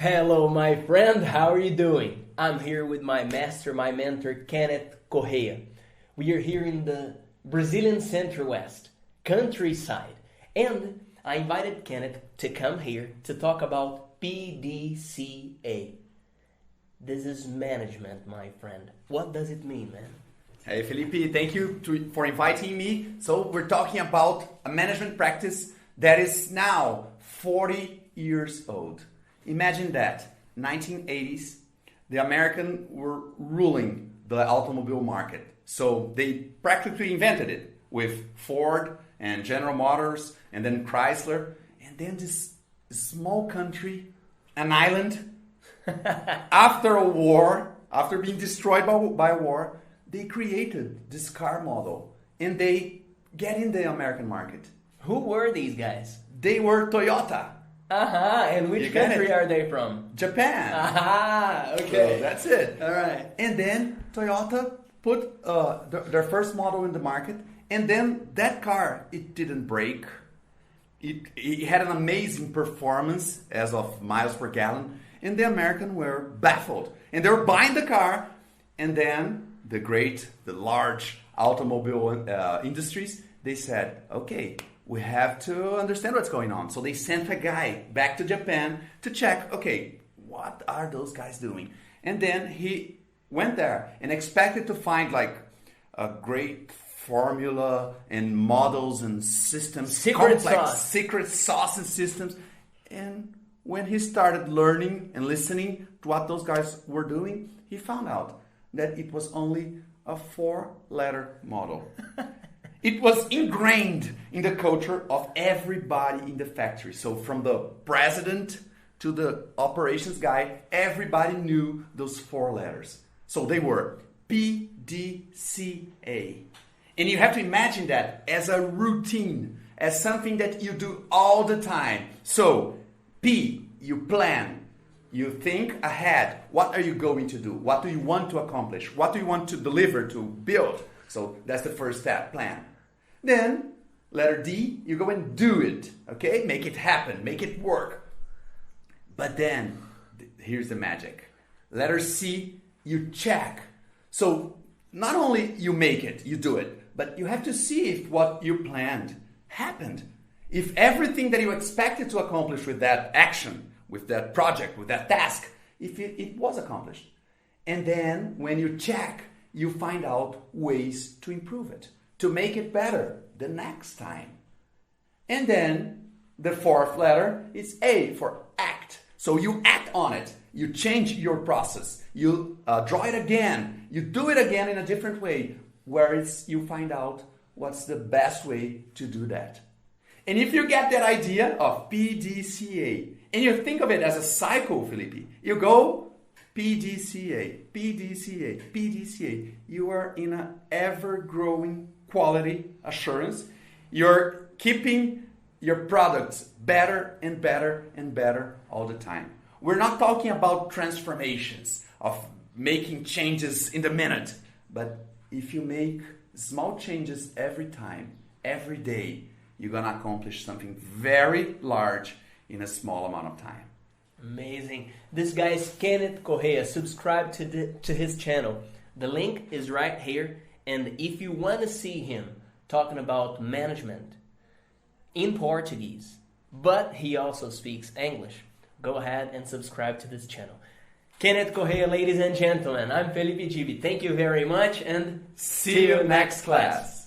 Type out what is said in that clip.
Hello, my friend. How are you doing? I'm here with my master, my mentor, Kenneth Correa. We are here in the Brazilian Centro-West, countryside. And I invited Kenneth to come here to talk about PDCA. This is management, my friend. What does it mean, man? Hey, Felipe, thank you for inviting me. So we're talking about a management practice that is now 40 years old. Imagine that, 1980s, the Americans were ruling the automobile market. So they practically invented it with Ford and General Motors and then Chrysler. And then this small country, an island, after a war, after being destroyed by war, they created this car model and they get in the American market. Who were these guys? They were Toyota. And which country are they from? Japan. Okay. So that's it. All right. And then Toyota put their first model in the market, and then that car, it didn't break. It had an amazing performance as of miles per gallon, and the Americans were baffled. And they were buying the car, and then the large automobile industries, they said, okay, we have to understand what's going on. So they sent a guy back to Japan to check, okay, what are those guys doing? And then he went there and expected to find like a great formula and models and systems, secret sauce and systems. And when he started learning and listening to what those guys were doing, he found out that it was only a 4-letter model. It was ingrained in the culture of everybody in the factory. So from the president to the operations guy, everybody knew those 4 letters. So they were PDCA. And you have to imagine that as a routine, as something that you do all the time. So P, you plan. You think ahead. What are you going to do? What do you want to accomplish? What do you want to deliver, to build? So that's the first step, plan. Then, letter D, you go and do it, okay? Make it happen, make it work. But then, here's the magic. Letter C, you check. So, not only you make it, you do it, but you have to see if what you planned happened. If everything that you expected to accomplish with that action, with that project, with that task, if it was accomplished. And then, when you check, you find out ways to improve it, to make it better the next time. And then the 4th letter is A for act. So you act on it. You change your process. You draw it again. You do it again in a different way, where you find out what's the best way to do that. And if you get that idea of PDCA, and you think of it as a cycle, Felipe, you go PDCA, PDCA, PDCA. You are in an ever-growing quality assurance. You're keeping your products better and better and better all the time. We're not talking about transformations, of making changes in the minute. But if you make small changes every time, every day, you're going to accomplish something very large in a small amount of time. Amazing. This guy is Kenneth Correa. Subscribe to his channel. The link is right here. And if you want to see him talking about management in Portuguese, but he also speaks English, go ahead and subscribe to this channel. Kenneth Correa, ladies and gentlemen, I'm Felipe Gibi. Thank you very much and see you next class.